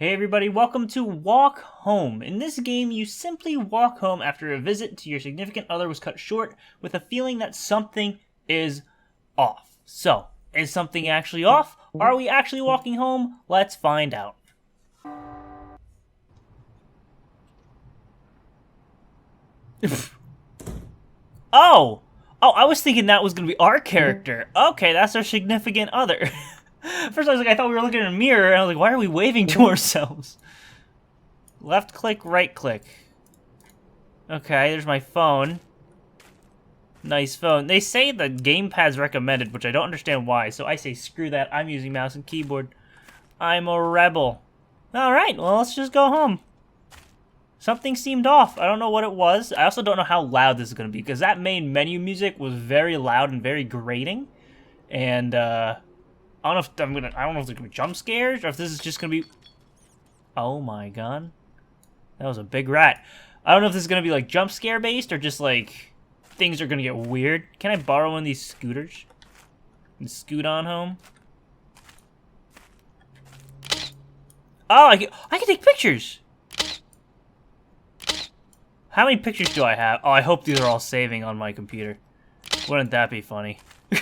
Hey everybody, welcome to Walk Home. In this game, you simply walk home after a visit to your significant other was cut short with a feeling that something is off. So, is something actually off? Are we actually walking home? Let's find out. Oh! Oh, I was thinking that was going to be our character. Okay, that's our significant other. First I was like, I thought we were looking in a mirror, and I was like, why are we waving to ourselves? Left click, right click. Okay, there's my phone. Nice phone. They say the gamepad's recommended, which I don't understand why, so I say screw that. I'm using mouse and keyboard. I'm a rebel. Alright, well, let's just go home. Something seemed off. I don't know what it was. I also don't know how loud this is going to be, because that main menu music was very loud and very grating. And, I don't know if there's going to be jump scares, or if this is just going to be... Oh my god. That was a big rat. I don't know if this is going to be, like, jump scare based, or just, like, things are going to get weird. Can I borrow one of these scooters? And scoot on home? Oh, I can take pictures! How many pictures do I have? Oh, I hope these are all saving on my computer. Wouldn't that be funny?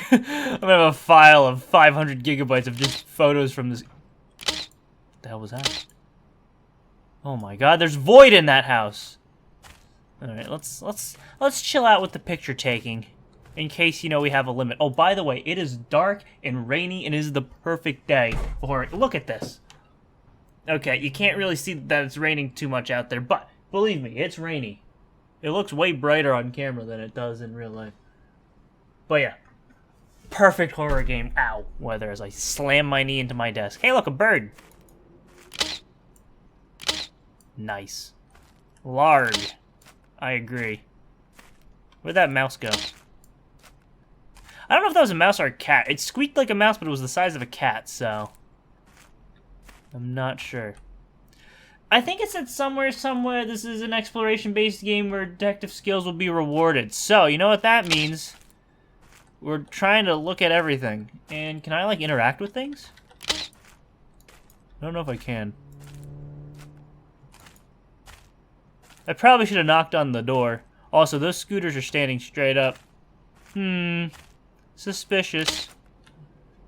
I'm gonna have a file of 500 gigabytes of just photos from this... What the hell was that? Oh my god, there's void in that house! Alright, let's chill out with the picture taking. In case, you know, we have a limit. Oh, by the way, it is dark and rainy and it is the perfect day for it. Look at this. Okay, you can't really see that it's raining too much out there, but believe me, it's rainy. It looks way brighter on camera than it does in real life. But yeah. Perfect horror game. Ow. Weather as I slam my knee into my desk. Hey, look, a bird. Nice. Large. I agree. Where'd that mouse go? I don't know if that was a mouse or a cat. It squeaked like a mouse, but it was the size of a cat, so... I'm not sure. I think it said somewhere, this is an exploration-based game where detective skills will be rewarded. So, you know what that means? We're trying to look at everything. And can I, like, interact with things? I don't know if I can. I probably should have knocked on the door. Also, those scooters are standing straight up. Suspicious.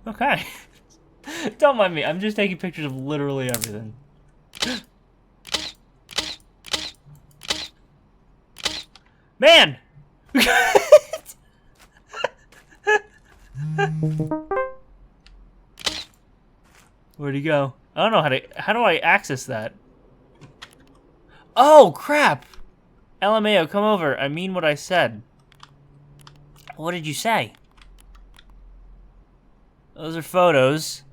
Okay. Don't mind me, I'm just taking pictures of literally everything. Man! Where'd he go? I don't know how do I access that? Oh, crap! LMAO, come over. I mean what I said. What did you say? Those are photos.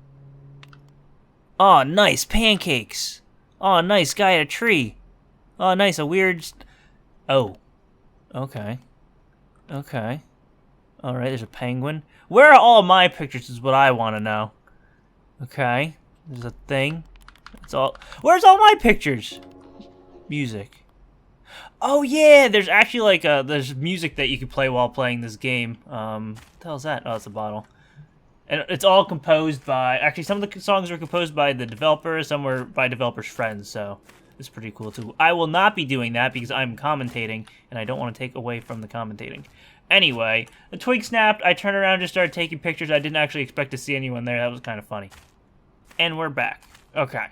Oh, nice. Pancakes. Oh, nice. Guy at a tree. Oh, nice. A weird... Oh. Okay. Okay. Alright, there's a penguin. Where are all my pictures is what I want to know. Okay. There's a thing. It's all... Where's all my pictures? Music. Oh, yeah! There's actually, like, there's music that you can play while playing this game. What the hell is that? Oh, it's a bottle. And it's all composed by... Actually, some of the songs were composed by the developer, some were by developers' friends, so... It's pretty cool, too. I will not be doing that because I'm commentating, and I don't want to take away from the commentating. Anyway, the twig snapped, I turned around and just started taking pictures. I didn't actually expect to see anyone there. That was kind of funny. And we're back. Okay.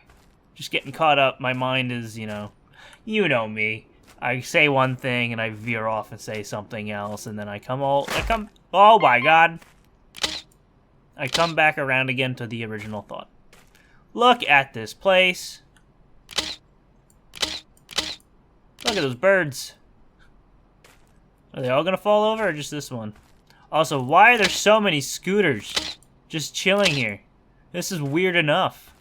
Just getting caught up. My mind is, you know me. I say one thing, and I veer off and say something else, and then oh my god. I come back around again to the original thought. Look at this place. Look at those birds. Are they all gonna fall over or just this one? Also, why are there so many scooters just chilling here? This is weird enough.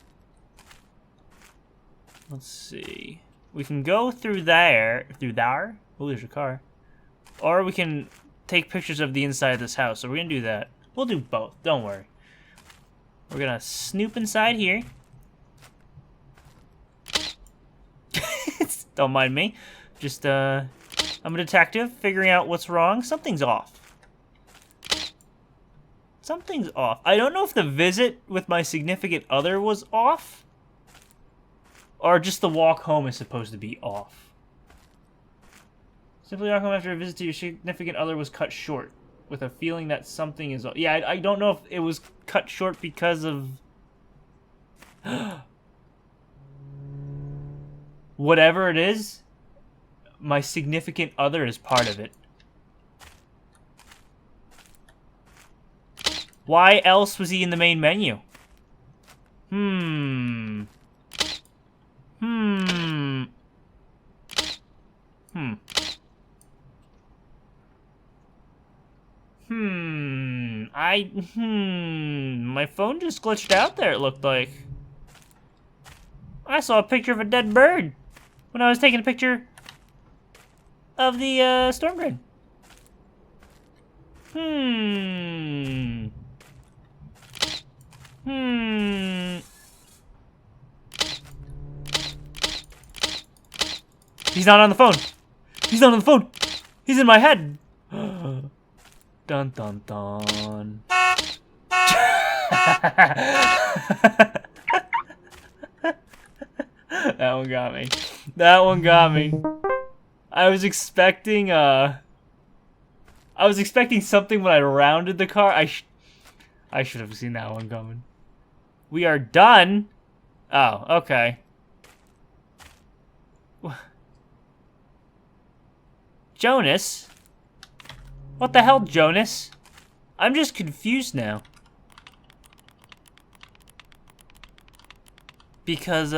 Let's see. We can go through there. Oh, there's a car. Or we can take pictures of the inside of this house. So we're gonna do that. We'll do both. Don't worry. We're gonna snoop inside here. Don't mind me. Just, I'm a detective, figuring out what's wrong. Something's off. Something's off. I don't know if the visit with my significant other was off. Or just the walk home is supposed to be off. Simply walk home after a visit to your significant other was cut short. With a feeling that something is... Yeah, I don't know if it was cut short because of... Whatever it is, my significant other is part of it. Why else was he in the main menu? My phone just glitched out there, it looked like. I saw a picture of a dead bird when I was taking a picture of the storm drain. He's not on the phone. He's not on the phone. He's in my head. Dun dun dun. That one got me. That one got me. I was expecting something when I rounded the car. I should have seen that one coming. We are done. Oh, okay. Jonas? What the hell, Jonas? I'm just confused now. Because,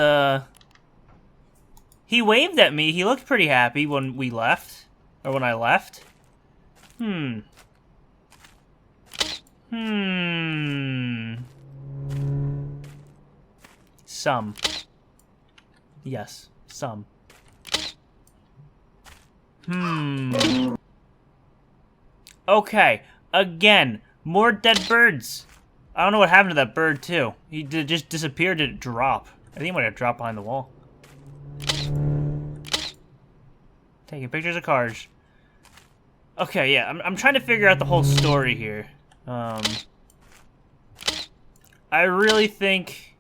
he waved at me. He looked pretty happy when we left. Or when I left. Some. Yes, some. Okay, again, more dead birds. I don't know what happened to that bird, too. He just disappeared. Did it drop? I think he might have dropped behind the wall. Taking pictures of cars. Okay, yeah, I'm trying to figure out the whole story here. I really think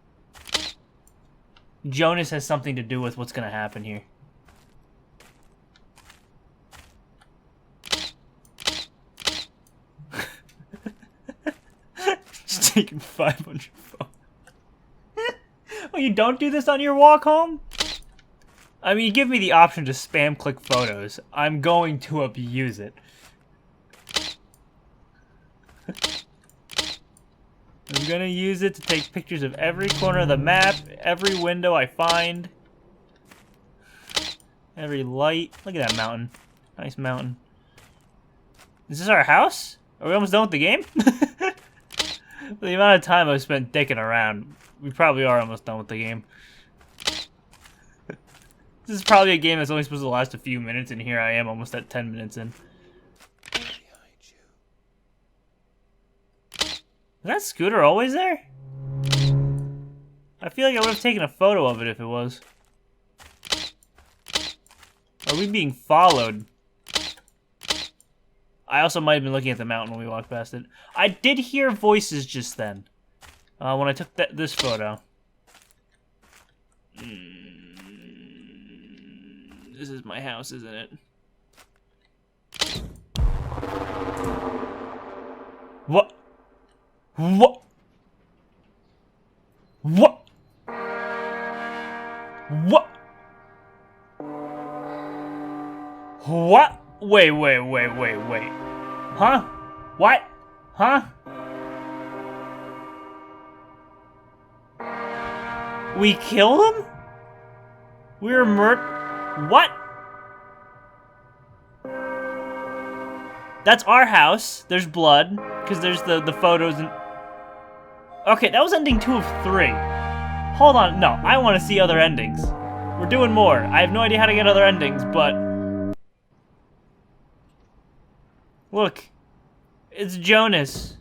Jonas has something to do with what's gonna happen here. Just taking 500 photos. Oh, you don't do this on your walk home? I mean, you give me the option to spam click photos. I'm going to abuse it. I'm gonna use it to take pictures of every corner of the map, every window I find, every light. Look at that mountain. Nice mountain. Is this our house? Are we almost done with the game? The amount of time I've spent dicking around, we probably are almost done with the game. This is probably a game that's only supposed to last a few minutes, and here I am almost at 10 minutes in. Is that scooter always there? I feel like I would have taken a photo of it if it was. Are we being followed? I also might have been looking at the mountain when we walked past it. I did hear voices just then. When I took this photo. This is my house, isn't it? What? What? What? What? What? Wait. Huh? What? Huh? We killed him? We were What? That's our house. There's blood. Because there's the photos and... Okay, that was ending 2 of 3. Hold on. No, I want to see other endings. We're doing more. I have no idea how to get other endings, but... Look. It's Jonas.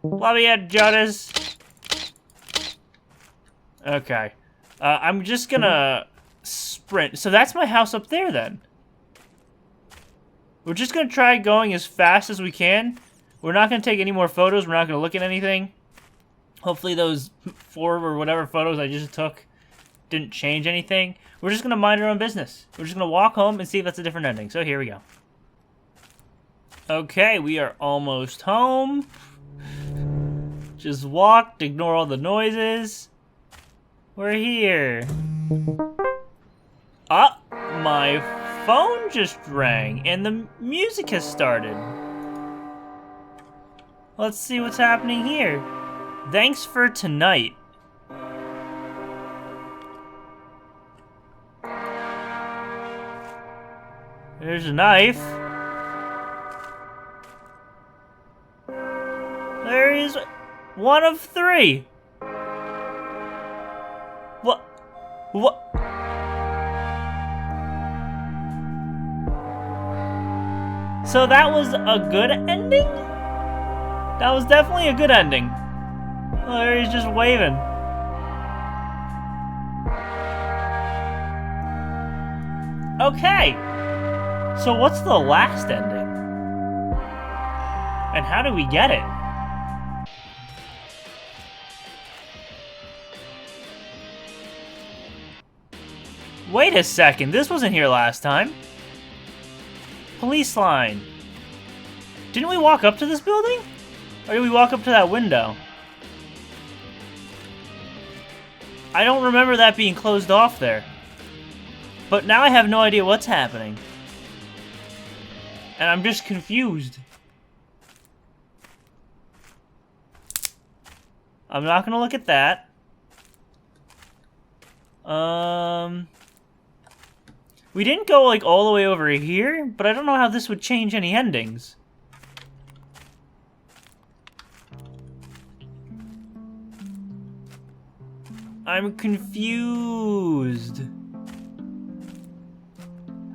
Love you, Jonas. Okay. I'm just gonna sprint. So that's my house up there, then. We're just gonna try going as fast as we can. We're not gonna take any more photos. We're not gonna look at anything. Hopefully those 4 or whatever photos I just took didn't change anything. We're just going to mind our own business. We're just going to walk home and see if that's a different ending. So here we go. Okay, we are almost home. Just walked, ignore all the noises. We're here. Ah, my phone just rang and the music has started. Let's see what's happening here. Thanks for tonight. There's a knife. There is 1 of 3. What? What? So that was a good ending? That was definitely a good ending. Oh, there he's just waving. Okay. So what's the last ending? And how do we get it? Wait a second, this wasn't here last time. Police line. Didn't we walk up to this building? Or did we walk up to that window? I don't remember that being closed off there. But now I have no idea what's happening. And I'm just confused. I'm not gonna look at that. We didn't go, like, all the way over here, but I don't know how this would change any endings. I'm confused.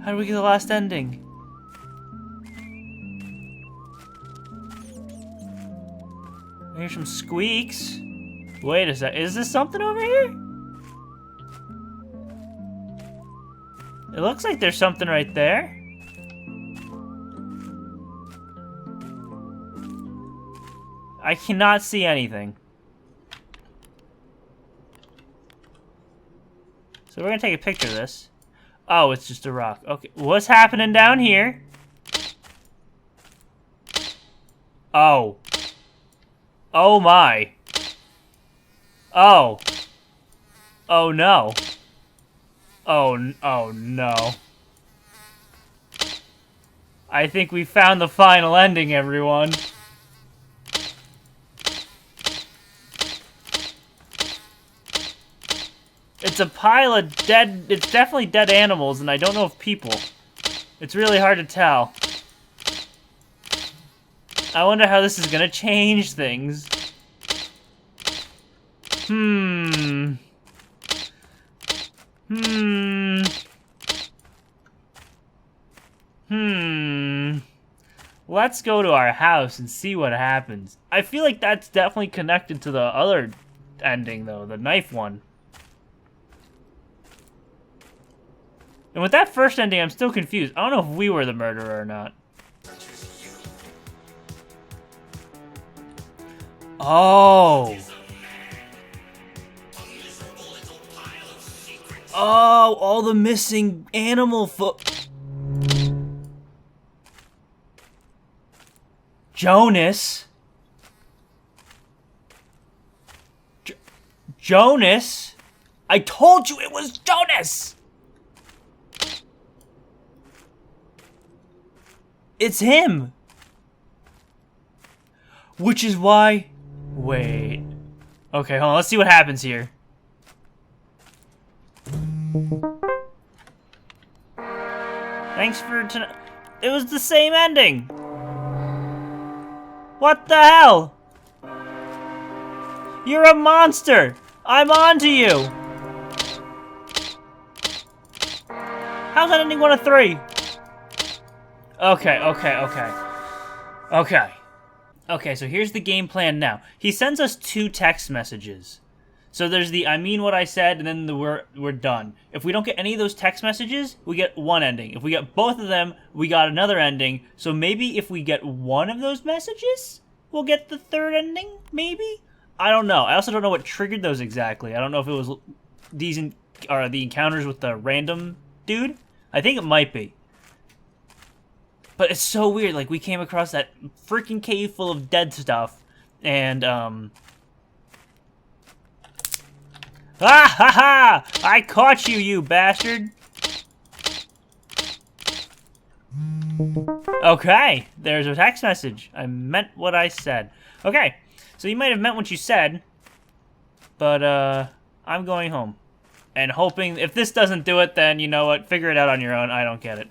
How do we get the last ending? Here's some squeaks. Wait a sec. Is this something over here? It looks like there's something right there. I cannot see anything. So we're gonna take a picture of this. Oh, it's just a rock. Okay, what's happening down here? Oh. Oh my. Oh. Oh no. Oh no. I think we found the final ending, everyone. It's a pile of dead... It's definitely dead animals, and I don't know if people. It's really hard to tell. I wonder how this is gonna change things. Let's go to our house and see what happens. I feel like that's definitely connected to the other ending, though, the knife one. And with that first ending, I'm still confused. I don't know if we were the murderer or not. Oh. Oh, all the missing animal foot. Jonas. Jonas? I told you it was Jonas! It's him! Which is why... Wait. Okay, hold on. Let's see what happens here. Thanks for tonight. It was the same ending! What the hell? You're a monster! I'm on to you! How's that ending 1 of 3? Okay, so here's the game plan now. He sends us 2 text messages. So there's the I mean what I said, and then the we're done. If we don't get any of those text messages, we get 1 ending. If we get both of them, we got another ending. So maybe if we get 1 of those messages, we'll get the 3rd ending, maybe? I don't know. I also don't know what triggered those exactly. I don't know if it was these or the encounters with the random dude. I think it might be. But it's so weird. Like, we came across that freaking cave full of dead stuff, and ah ha ha! I caught you, you bastard. Okay, there's a text message. I meant what I said. Okay, so you might have meant what you said, but I'm going home. And hoping, if this doesn't do it, then you know what, figure it out on your own. I don't get it.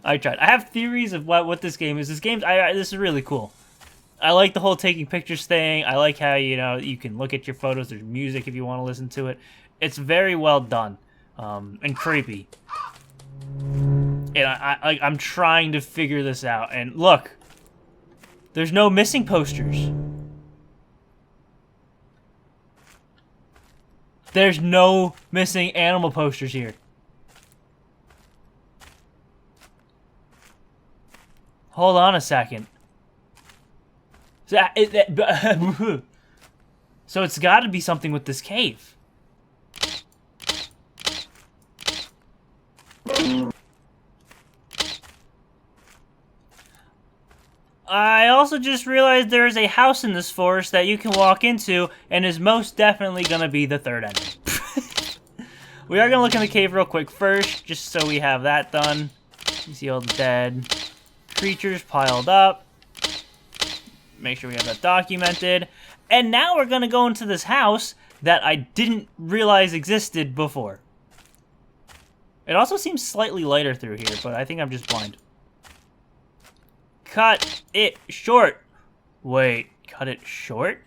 I tried. I have theories of what this game is. This is really cool. I like the whole taking pictures thing. I like how, you know, you can look at your photos. There's music if you want to listen to it. It's very well done, and creepy. And I'm trying to figure this out. And look, there's no missing posters. There's no missing animal posters here. Hold on a second. So it's got to be something with this cave. I also just realized there is a house in this forest that you can walk into and is most definitely going to be the third ending. We are going to look in the cave real quick first, just so we have that done. You see all the dead creatures piled up. Make sure we have that documented. And now we're going to go into this house that I didn't realize existed before. It also seems slightly lighter through here, but I think I'm just blind. Cut it short. Wait, cut it short?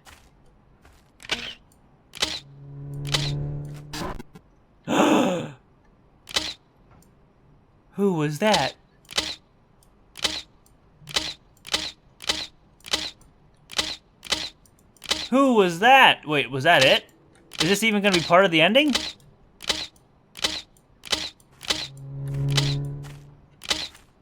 Who was that? Who was that? Wait, was that it? Is this even gonna be part of the ending?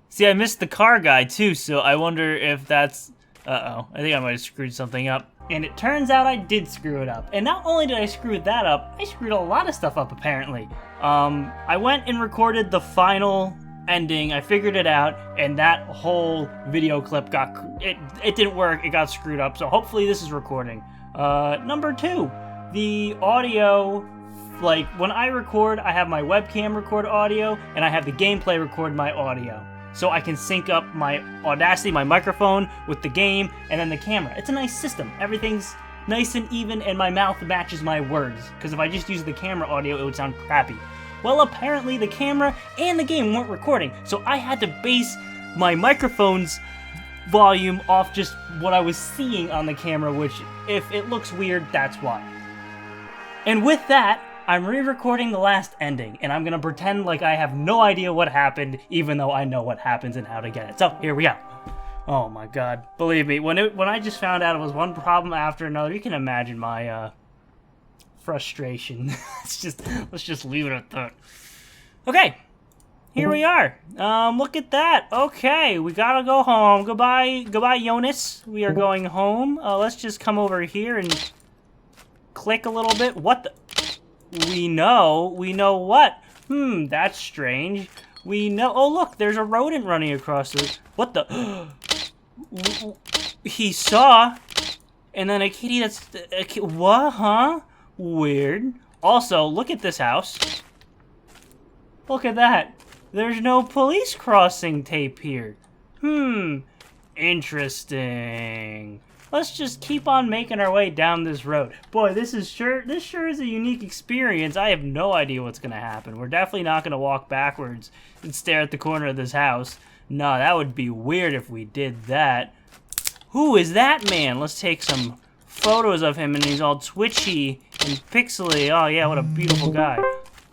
See, I missed the car guy too, so I wonder if that's... Uh-oh, I think I might have screwed something up. And it turns out I did screw it up. And not only did I screw that up, I screwed a lot of stuff up, apparently. I went and recorded the final ending, I figured it out, and that whole video clip it didn't work, it got screwed up, so hopefully this is recording. Number 2, the audio, like, when I record, I have my webcam record audio, and I have the gameplay record my audio. So I can sync up my Audacity, my microphone, with the game, and then the camera. It's a nice system. Everything's nice and even, and my mouth matches my words. Because if I just use the camera audio, it would sound crappy. Well, apparently the camera and the game weren't recording, so I had to base my microphone's volume off just what I was seeing on the camera, which, if it looks weird, that's why. And with that, I'm re-recording the last ending, and I'm gonna pretend like I have no idea what happened, even though I know what happens and how to get it. So, here we go. Oh my god. Believe me, when I just found out it was one problem after another, you can imagine my, frustration. Let's just leave it at that. Okay. Here we are. Look at that. Okay, we gotta go home. Goodbye, Jonas. We are going home. Let's just come over here and click a little bit. What the... We know what? That's strange. We know, oh look, there's a rodent running across the, what the, he saw, and then a kitty that's, what, huh? Weird. Also, look at this house. Look at that. There's no police crossing tape here. Interesting. Let's just keep on making our way down this road. Boy, this sure is a unique experience. I have no idea what's gonna happen. We're definitely not gonna walk backwards and stare at the corner of this house. No, that would be weird if we did that. Who is that man? Let's take some photos of him, and he's all twitchy and pixely. Oh yeah, what a beautiful guy.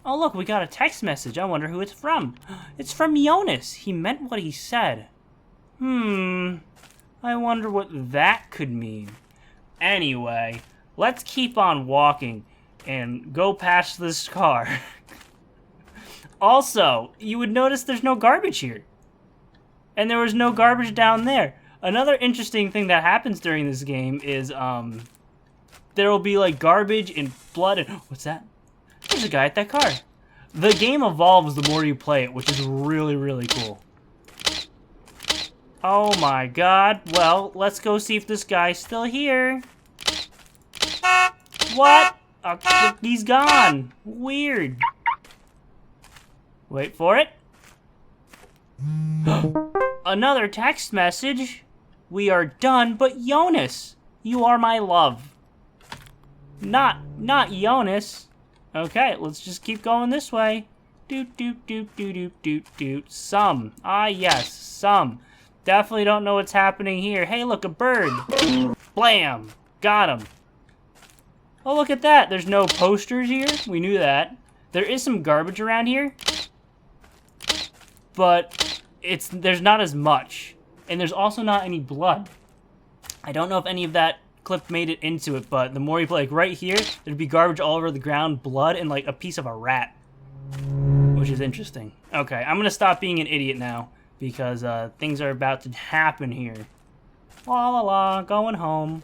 Oh look, we got a text message. I wonder who it's from. It's from Jonas. He meant what he said. I wonder what that could mean. Anyway, let's keep on walking and go past this car. Also, you would notice there's no garbage here. And there was no garbage down there. Another interesting thing that happens during this game is there will be like garbage and blood and what's that? There's a guy at that car. The game evolves the more you play it, which is really, really cool. Oh my god. Well, let's go see if this guy's still here. What? He's gone. Weird. Wait for it. Another text message. We are done, but Jonas, you are my love. Not Jonas. Okay, let's just keep going this way. Doot doot doot doot doot doot doot. Some. Ah yes, some. Definitely don't know what's happening here. Hey, look, a bird. Blam. Got him. Oh, look at that. There's no posters here. We knew that. There is some garbage around here. But there's not as much. And there's also not any blood. I don't know if any of that clip made it into it, but the more you play, like right here, there'd be garbage all over the ground, blood, and like a piece of a rat. Which is interesting. Okay, I'm gonna stop being an idiot now, because things are about to happen here. La la la, going home.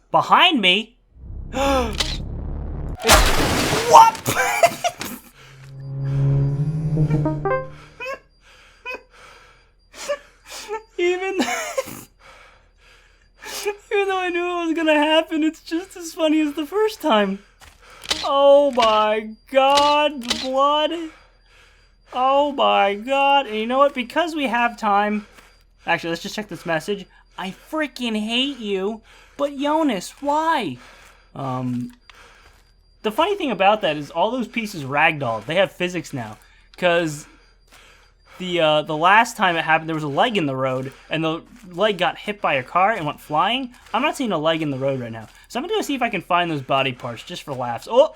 Behind me? What? Even though I knew it was gonna happen, it's just as funny as the first time. Oh my god, the blood. Oh my god. And you know what? Because we have time... Actually, let's just check this message. I freaking hate you. But Jonas, why? The funny thing about that is all those pieces ragdoll. They have physics now. Because the last time it happened, there was a leg in the road, and the leg got hit by a car and went flying. I'm not seeing a leg in the road right now. So I'm going to go see if I can find those body parts just for laughs. Oh,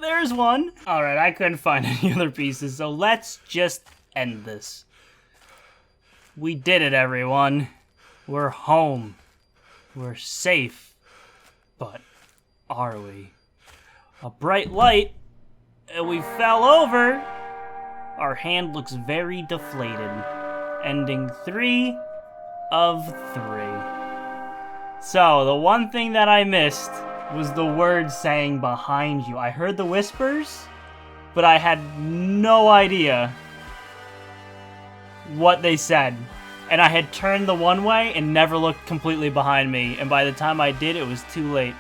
there's one. All right, I couldn't find any other pieces, so let's just end this. We did it, everyone. We're home. We're safe. But are we? A bright light, and we fell over. Our hand looks very deflated. Ending 3 of 3. So, the one thing that I missed was the words saying behind you. I heard the whispers, but I had no idea what they said. And I had turned the one way and never looked completely behind me. And by the time I did, it was too late.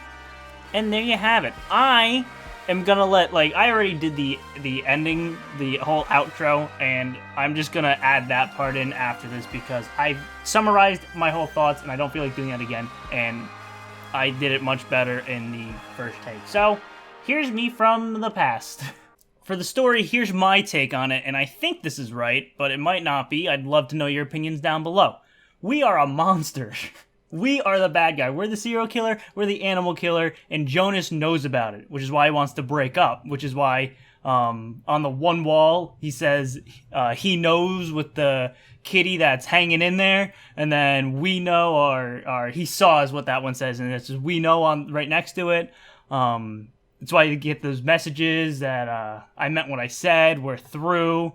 And there you have it. I am gonna let, like, I already did the ending, the whole outro, and I'm just gonna add that part in after this because I've summarized my whole thoughts and I don't feel like doing that again, and I did it much better in the first take. So, here's me from the past. For the story, here's my take on it, and I think this is right, but it might not be. I'd love to know your opinions down below. We are a monster. We are the bad guy. We're the serial killer, we're the animal killer, and Jonas knows about it, which is why he wants to break up, which is why on the one wall he says he knows with the kitty that's hanging in there, and then we know, or he saw is what that one says, and it's just we know on right next to it. That's why you get those messages that I meant what I said, we're through.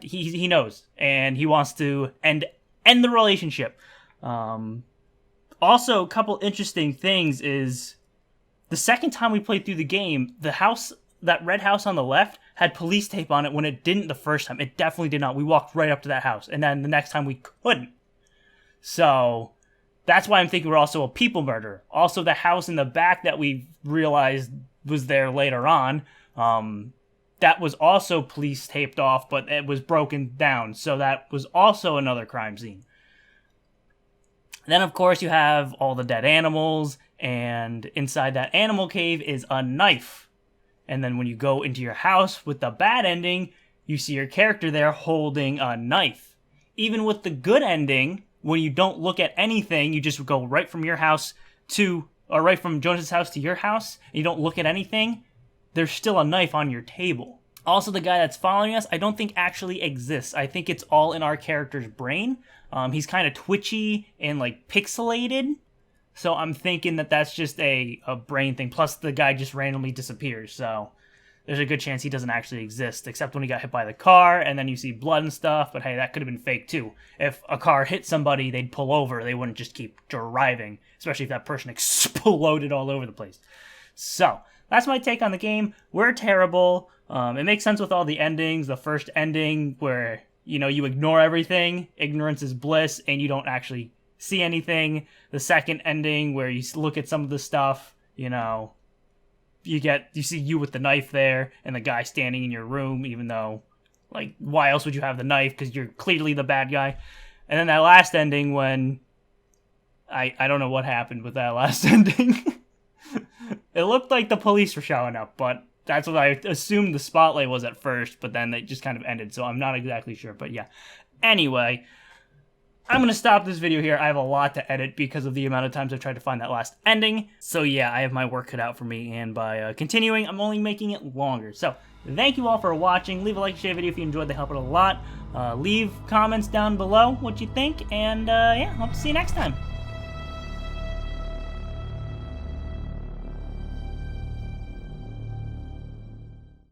He knows, and he wants to end the relationship. Also, a couple interesting things is the second time we played through the game, the house, that red house on the left, had police tape on it when it didn't the first time. It definitely did not. We walked right up to that house, and then the next time we couldn't. So that's why I'm thinking we're also a people murderer. Also, the house in the back that we realized was there later on, that was also police taped off, but it was broken down. So that was also another crime scene. Then, of course, you have all the dead animals, and inside that animal cave is a knife. And then when you go into your house with the bad ending, you see your character there holding a knife. Even with the good ending, when you don't look at anything, you just go right from your house to, or right from Jonas' house to your house, and you don't look at anything, there's still a knife on your table. Also, the guy that's following us, I don't think actually exists. I think it's all in our character's brain. He's kind of twitchy and, like, pixelated. So I'm thinking that that's just a brain thing. Plus, the guy just randomly disappears. So there's a good chance he doesn't actually exist, except when he got hit by the car, and then you see blood and stuff, but hey, that could have been fake too. If a car hit somebody, they'd pull over, they wouldn't just keep driving, especially if that person exploded all over the place. So, that's my take on the game. We're terrible. It makes sense with all the endings. The first ending where, you know, you ignore everything, ignorance is bliss, and you don't actually see anything. The second ending where you look at some of the stuff, you know, you see you with the knife there and the guy standing in your room, even though, like, why else would you have the knife? Because you're clearly the bad guy. And then that last ending when I don't know what happened with that last ending. It looked like the police were showing up, but that's what I assumed the spotlight was at first, but then it just kind of ended, so I'm not exactly sure, but yeah. Anyway, I'm going to stop this video here. I have a lot to edit because of the amount of times I've tried to find that last ending. So yeah, I have my work cut out for me, and by continuing, I'm only making it longer. So thank you all for watching. Leave a like, share the video if you enjoyed. They help it a lot. Leave comments down below what you think, and yeah, hope to see you next time.